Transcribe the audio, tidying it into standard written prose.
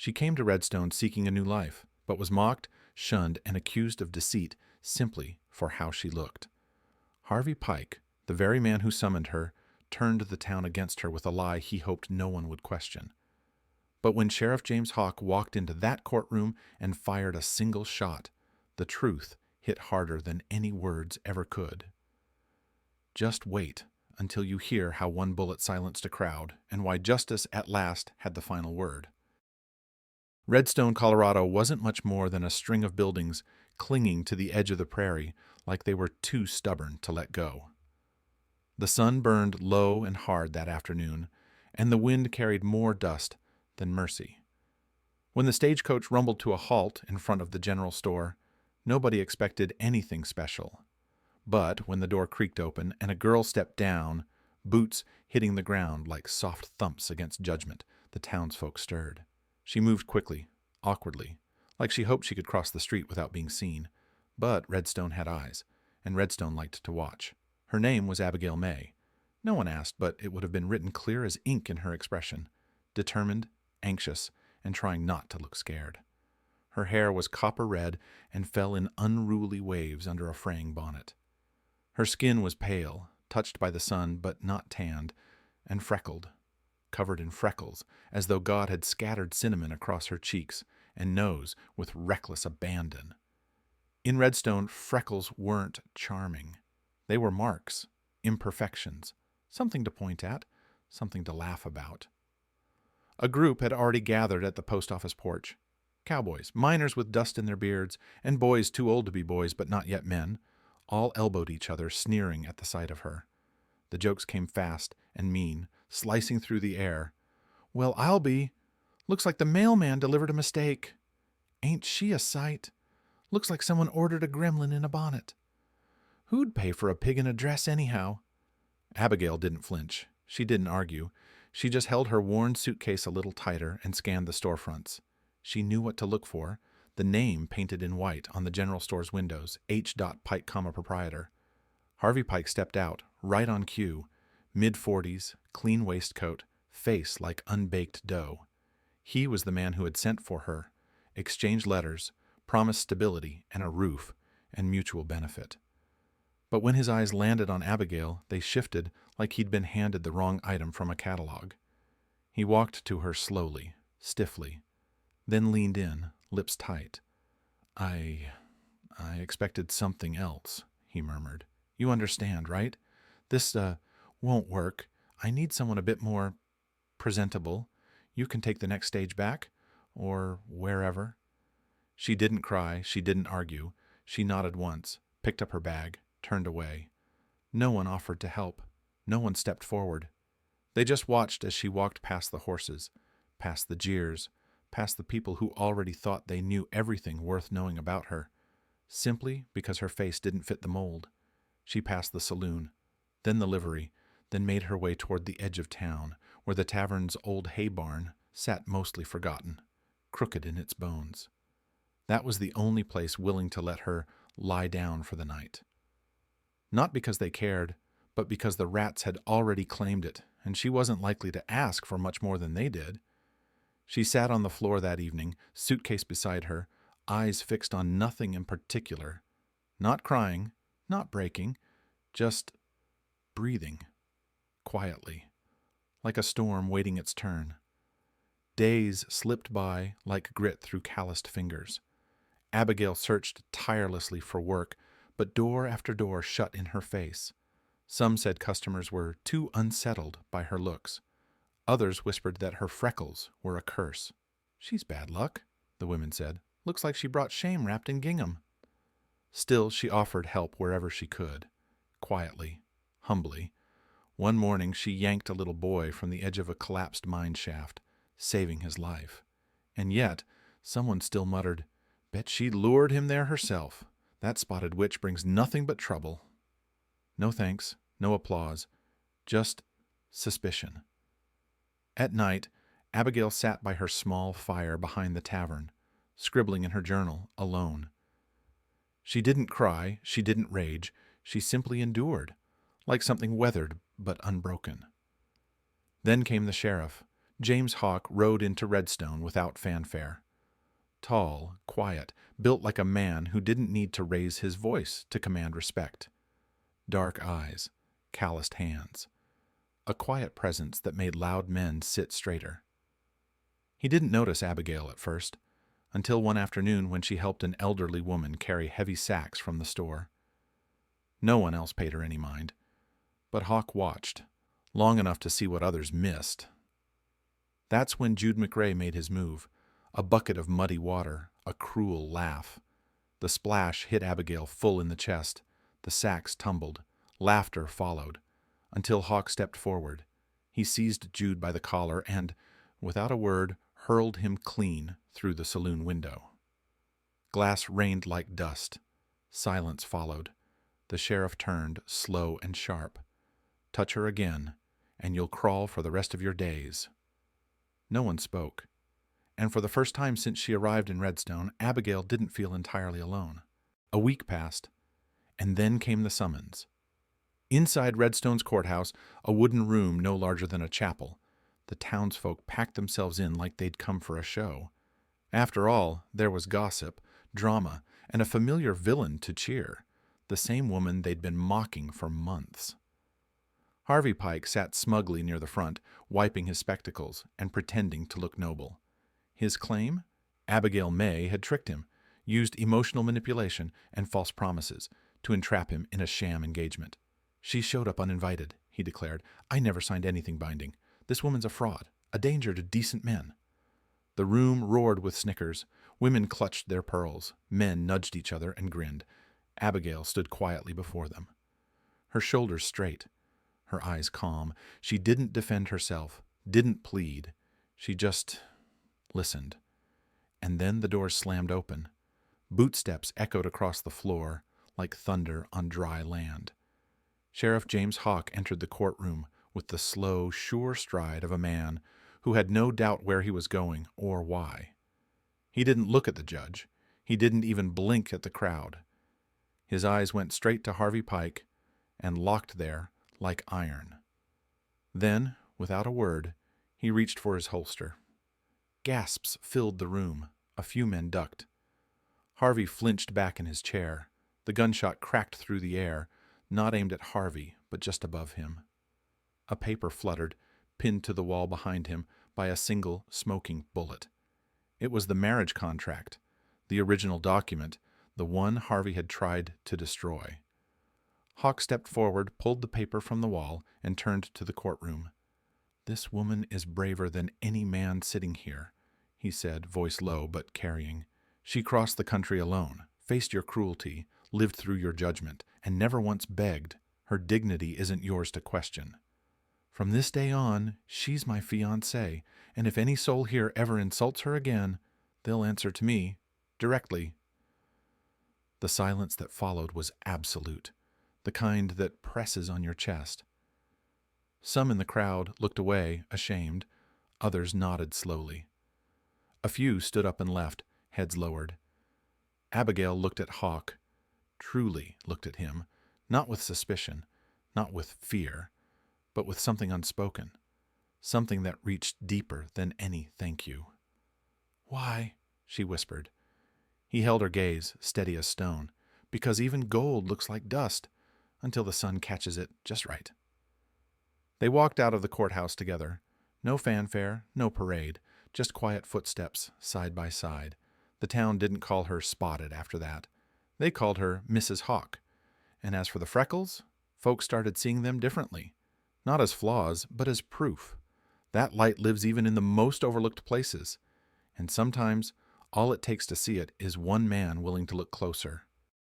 She came to Redstone seeking a new life, but was mocked, shunned, and accused of deceit simply for how she looked. Harvey Pike, the very man who summoned her, turned the town against her with a lie he hoped no one would question. But when Sheriff James Hawk walked into that courtroom and fired a single shot, the truth hit harder than any words ever could. Just wait until you hear how one bullet silenced a crowd and why justice at last had the final word. Redstone, Colorado wasn't much more than a string of buildings clinging to the edge of the prairie like they were too stubborn to let go. The sun burned low and hard that afternoon, and the wind carried more dust than mercy. When the stagecoach rumbled to a halt in front of the general store, nobody expected anything special. But when the door creaked open and a girl stepped down, boots hitting the ground like soft thumps against judgment, the townsfolk stirred. She moved quickly, awkwardly, like she hoped she could cross the street without being seen. But Redstone had eyes, and Redstone liked to watch. Her name was Abigail May. No one asked, but it would have been written clear as ink in her expression. Determined, anxious, and trying not to look scared. Her hair was copper red and fell in unruly waves under a fraying bonnet. Her skin was pale, touched by the sun but not tanned, and freckled, covered in freckles, as though God had scattered cinnamon across her cheeks and nose with reckless abandon. In Redstone, freckles weren't charming. They were marks, imperfections, something to point at, something to laugh about. A group had already gathered at the post office porch. Cowboys, miners with dust in their beards, and boys too old to be boys but not yet men, all elbowed each other, sneering at the sight of her. The jokes came fast and mean, slicing through the air. "Well, I'll be. Looks like the mailman delivered a mistake. Ain't she a sight? Looks like someone ordered a gremlin in a bonnet. Who'd pay for a pig in a dress anyhow?" Abigail didn't flinch. She didn't argue. She just held her worn suitcase a little tighter and scanned the storefronts. She knew what to look for. The name painted in white on the general store's windows, H. Pike, proprietor. Harvey Pike stepped out, right on cue, mid-40s, clean waistcoat, face like unbaked dough. He was the man who had sent for her, exchanged letters, promised stability and a roof, and mutual benefit. But when his eyes landed on Abigail, they shifted like he'd been handed the wrong item from a catalog. He walked to her slowly, stiffly, then leaned in, lips tight. I expected something else," he murmured. "You understand, right? This, won't work. I need someone a bit more presentable. You can take the next stage back, or wherever." She didn't cry, she didn't argue. She nodded once, picked up her bag, turned away. No one offered to help. No one stepped forward. They just watched as she walked past the horses, past the jeers, past the people who already thought they knew everything worth knowing about her, simply because her face didn't fit the mold. She passed the saloon, then the livery, then made her way toward the edge of town, where the tavern's old hay barn sat mostly forgotten, crooked in its bones. That was the only place willing to let her lie down for the night. Not because they cared, but because the rats had already claimed it, and she wasn't likely to ask for much more than they did. She sat on the floor that evening, suitcase beside her, eyes fixed on nothing in particular. Not crying, not breaking, just breathing, quietly, like a storm waiting its turn. Days slipped by like grit through calloused fingers. Abigail searched tirelessly for work, but door after door shut in her face. Some said customers were too unsettled by her looks. Others whispered that her freckles were a curse. "She's bad luck," the women said. "Looks like she brought shame wrapped in gingham." Still, she offered help wherever she could, quietly, humbly. One morning she yanked a little boy from the edge of a collapsed mine shaft, saving his life. And yet, someone still muttered, "Bet she lured him there herself. That spotted witch brings nothing but trouble." No thanks, no applause, just suspicion. At night, Abigail sat by her small fire behind the tavern, scribbling in her journal, alone. She didn't cry, she didn't rage, she simply endured, like something weathered but unbroken. Then came the sheriff, James Hawk rode into Redstone without fanfare. Tall, quiet, built like a man who didn't need to raise his voice to command respect. Dark eyes, calloused hands. A quiet presence that made loud men sit straighter. He didn't notice Abigail at first, until one afternoon when she helped an elderly woman carry heavy sacks from the store. No one else paid her any mind, but Hawk watched, long enough to see what others missed. That's when Jude McRae made his move, a bucket of muddy water, a cruel laugh. The splash hit Abigail full in the chest. The sacks tumbled. Laughter followed, until Hawk stepped forward. He seized Jude by the collar and, without a word, hurled him clean through the saloon window. Glass rained like dust. Silence followed. The sheriff turned, slow and sharp. Touch her again, and you'll crawl for the rest of your days. No one spoke, and for the first time since she arrived in Redstone, Abigail didn't feel entirely alone. A week passed, and then came the summons. Inside Redstone's courthouse, a wooden room no larger than a chapel, the townsfolk packed themselves in like they'd come for a show. After all, there was gossip, drama, and a familiar villain to cheer, the same woman they'd been mocking for months. Harvey Pike sat smugly near the front, wiping his spectacles and pretending to look noble. His claim? Abigail May had tricked him, used emotional manipulation and false promises to entrap him in a sham engagement. She showed up uninvited, he declared. I never signed anything binding. This woman's a fraud, a danger to decent men. The room roared with snickers. Women clutched their pearls. Men nudged each other and grinned. Abigail stood quietly before them. Her shoulders straight, her eyes calm. She didn't defend herself, didn't plead. She just listened. And then the door slammed open. Bootsteps echoed across the floor like thunder on dry land. Sheriff James Hawk entered the courtroom with the slow, sure stride of a man who had no doubt where he was going or why. He didn't look at the judge. He didn't even blink at the crowd. His eyes went straight to Harvey Pike and locked there like iron. Then, without a word, he reached for his holster. Gasps filled the room. A few men ducked. Harvey flinched back in his chair. The gunshot cracked through the air, not aimed at Harvey, but just above him. A paper fluttered, pinned to the wall behind him by a single smoking bullet. It was the marriage contract, the original document, the one Harvey had tried to destroy. Hawk stepped forward, pulled the paper from the wall, and turned to the courtroom. This woman is braver than any man sitting here, he said, voice low but carrying. She crossed the country alone, faced your cruelty, lived through your judgment, and never once begged. Her dignity isn't yours to question. From this day on, she's my fiancée, and if any soul here ever insults her again, they'll answer to me, directly. The silence that followed was absolute, the kind that presses on your chest. Some in the crowd looked away, ashamed. Others nodded slowly. A few stood up and left, heads lowered. Abigail looked at Hawk, truly looked at him, not with suspicion, not with fear, but with something unspoken, something that reached deeper than any thank you. Why? She whispered. He held her gaze, steady as stone, because even gold looks like dust until the sun catches it just right. They walked out of the courthouse together. No fanfare, no parade, just quiet footsteps, side by side. The town didn't call her Spotted after that. They called her Mrs. Hawk. And as for the freckles, folks started seeing them differently. Not as flaws, but as proof. That light lives even in the most overlooked places. And sometimes, all it takes to see it is one man willing to look closer.